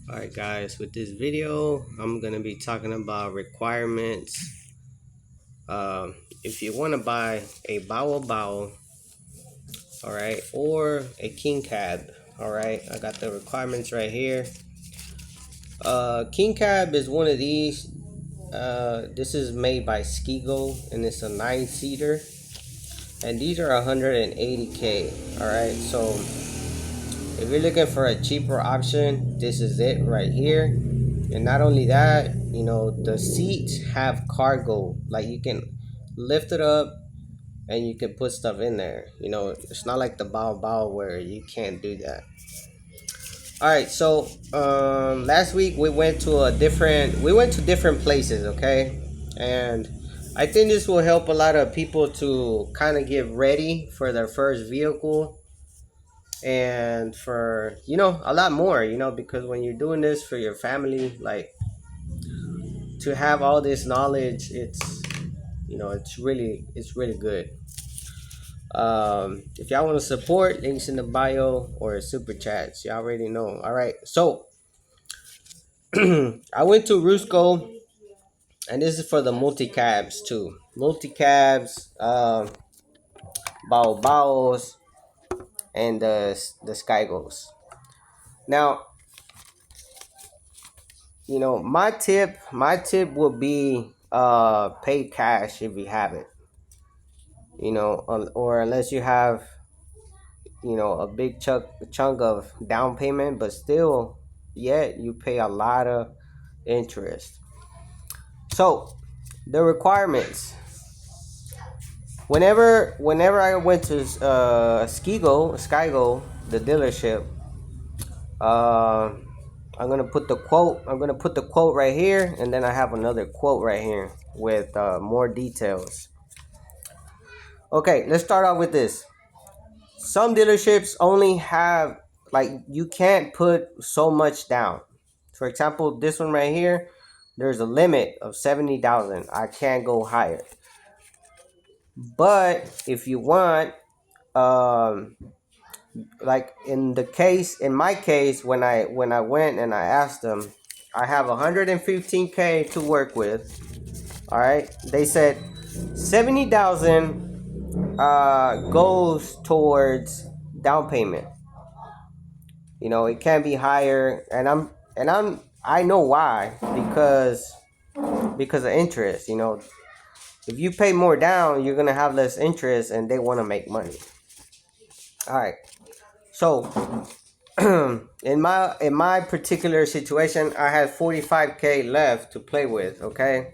Alright guys, with this video I'm gonna be talking about requirements. If you want to buy a bow, alright, or a king cab, alright, I got the requirements right here. King cab is one of these. This is made by Skigo and it's a 9-seater, and these are 180K. Alright, so if you're looking for a cheaper option, this is it right here. And not only that, the seats have cargo. Like, you can lift it up and you can put stuff in there. It's not like the bow where you can't do that. All right, so last week we went to different places, okay? And I think this will help a lot of people to kind of get ready for their first vehicle, and for a lot more, because when you're doing this for your family, like, to have all this knowledge, it's really good. If y'all want to support, links in the bio or super chats, you already know. All right, so I went to Rusco, and this is for the multi cabs too. Multi cabs, baos, and the skygos. Now, my tip would be pay cash if you have it. Or unless you have a big chunk of down payment, but still, yet you pay a lot of interest. So the requirements. Whenever I went to Skygo, the dealership, uh, I'm gonna put the quote right here, and then I have another quote right here with more details. Okay, let's start off with this. Some dealerships only have, like, you can't put so much down. For example, this one right here, there's a limit of 70,000. I can't go higher. But if you want, um, like in my case, when I went and I asked them, I have 115K to work with. All right, they said 70,000 goes towards down payment. It can be higher, and I know why, because of interest. If you pay more down, you're gonna have less interest, and they want to make money. All right, so in my particular situation, I had 45K left to play with. Okay,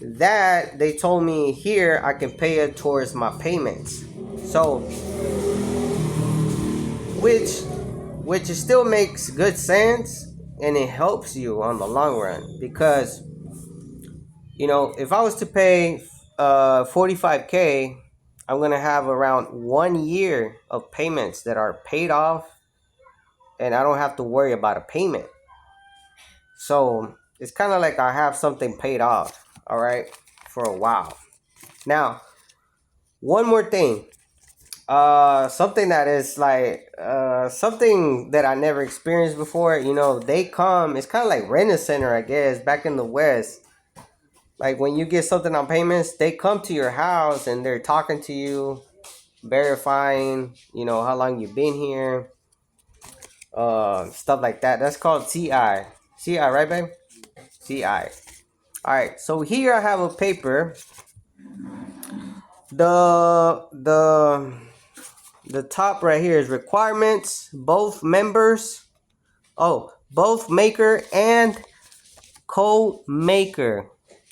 that they told me here I can pay it towards my payments. So which still makes good sense, and it helps you on the long run, because if I was to pay 45K, I'm gonna have around 1 year of payments that are paid off, and I don't have to worry about a payment. So it's kind of like I have something paid off, all right, for a while. Now, one more thing. Something that is like something that I never experienced before. They come. It's kind of like Rent-A-Center, I guess, back in the West. Like, when you get something on payments, they come to your house and they're talking to you, verifying, how long you've been here, stuff like that. That's called CI. CI, right, babe? CI. All right. So here I have a paper. The top right here is requirements. Both members. Oh, both maker and co-maker.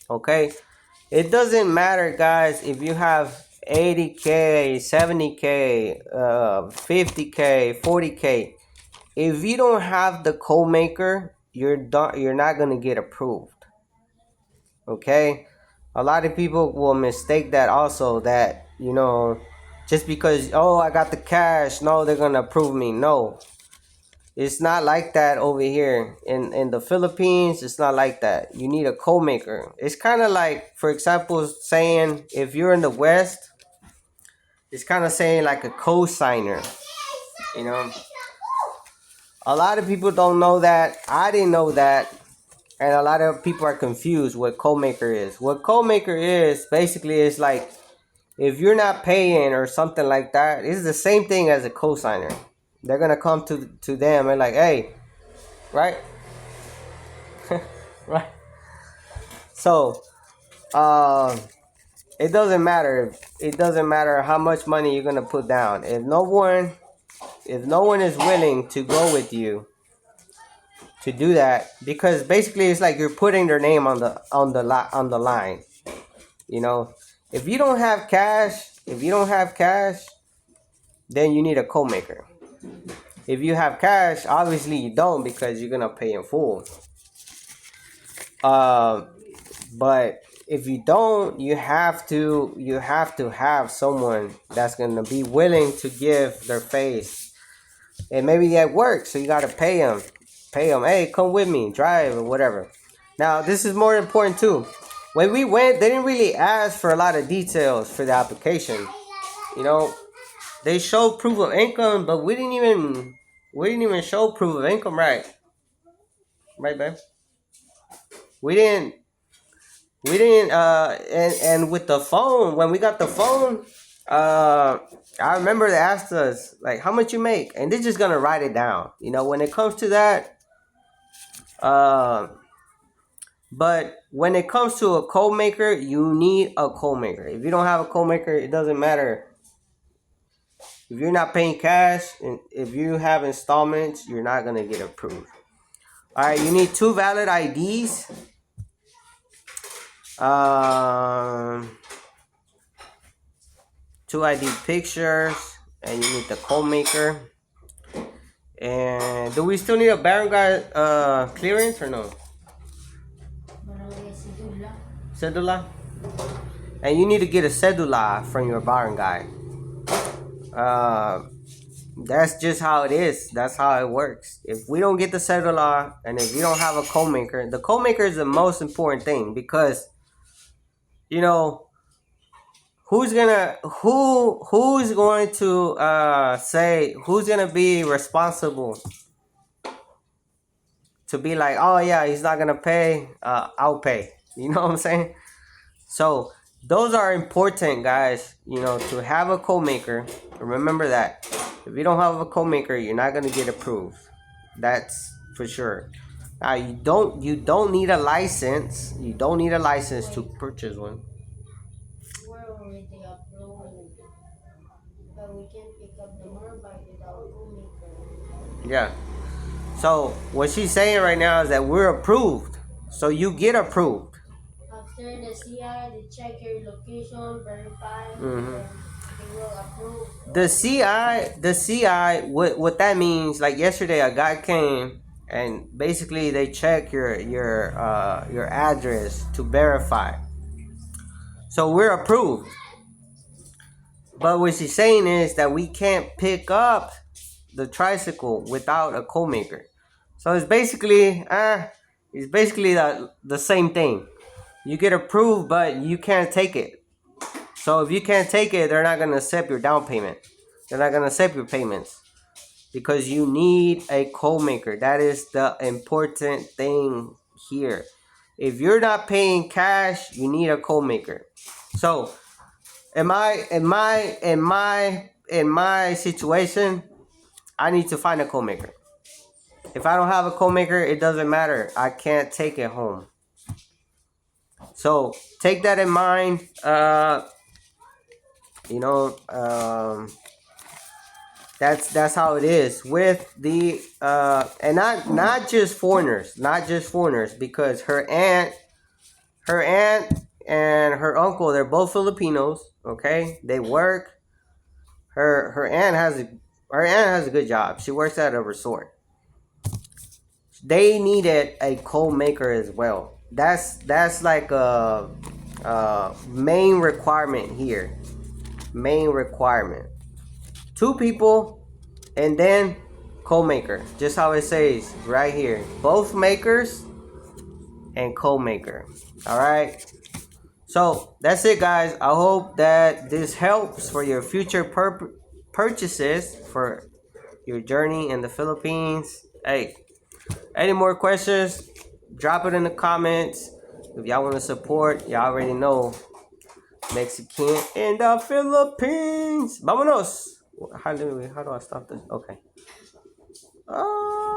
Okay. It doesn't matter, guys, if you have 80K, 70K, 50K, 40K. If you don't have the co-maker, you're not gonna get approved. Okay, a lot of people will mistake that also, that just because, oh, I got the cash, no, they're gonna approve me. No, it's not like that over here in the Philippines. It's not like that. You need a co-maker. It's kind of like, for example, saying, if you're in the West, it's kind of saying like a co-signer, you know. A lot of people don't know that. I didn't know that. And a lot of people are confused what co-maker is. What co-maker is, basically, is like, if you're not paying or something like that, it's the same thing as a cosigner. They're going to come to them and like, hey, right? Right. So, it doesn't matter. It doesn't matter how much money you're going to put down. If no one is willing to go with you to do that, because basically it's like you're putting their name on the line. You know, if you don't have cash, then you need a co-maker. If you have cash, obviously you don't, because you're gonna pay in full. But if you don't, you have to have someone that's gonna be willing to give their face, and maybe that works. So you gotta pay them. Hey, come with me, drive or whatever. Now this is more important too. When we went, they didn't really ask for a lot of details for the application. You know, they showed proof of income, but we didn't even show proof of income, right? Right, babe? We didn't. And with the phone, when we got the phone, I remember they asked us, like, how much you make? And they're just gonna write it down. You know, when it comes to that, but when it comes to a co-maker, you need a co-maker. If you don't have a co-maker, it doesn't matter. If you're not paying cash, and if you have installments, you're not gonna get approved. All right, you need 2 valid IDs. 2 ID pictures, and you need the co-maker. And do we still need a barangay clearance or no? Cedula. And you need to get a cedula from your barangay. That's just how it is. That's how it works. If we don't get the cedula, and if you don't have a co-maker, the co-maker is the most important thing, because, you know, who's going to say, who's gonna be responsible to be like, oh yeah, he's not gonna pay, I'll pay. You know what I'm saying? So those are important, guys. You know, to have a co-maker. Remember that. If you don't have a co-maker, you're not gonna get approved. That's for sure. Now you don't need a license. You don't need a license to purchase one. We're already approved, but we can pick up the motorbike without co-maker. Yeah. So what she's saying right now is that we're approved. So you get approved. After the CI, they check your location, verify, and they will approve. The CI, what that means, like yesterday, a guy came and basically they check your address to verify. So we're approved. But what she's saying is that we can't pick up the tricycle without a co-maker. So it's basically the same thing. You get approved, but you can't take it. So if you can't take it, they're not going to accept your down payment. They're not going to accept your payments, because you need a co-maker. That is the important thing here. If you're not paying cash, you need a co-maker. So in my situation, I need to find a co-maker. If I don't have a co-maker, it doesn't matter. I can't take it home. So take that in mind. That's how it is with the and not just foreigners, because her aunt and her uncle, they're both Filipinos. Okay, they work. Her aunt has a good job. She works at a resort. They needed a co-maker as well. That's like a main requirement here. Main requirement. 2 people, and then co-maker. Just how it says right here. Both makers and co-maker. All right. So that's it, guys. I hope that this helps for your future purchases for your journey in the Philippines. Hey, any more questions? Drop it in the comments. If y'all want to support, y'all already know. Mexican in the Philippines. Vámonos. How do I stop this? Okay. Oh.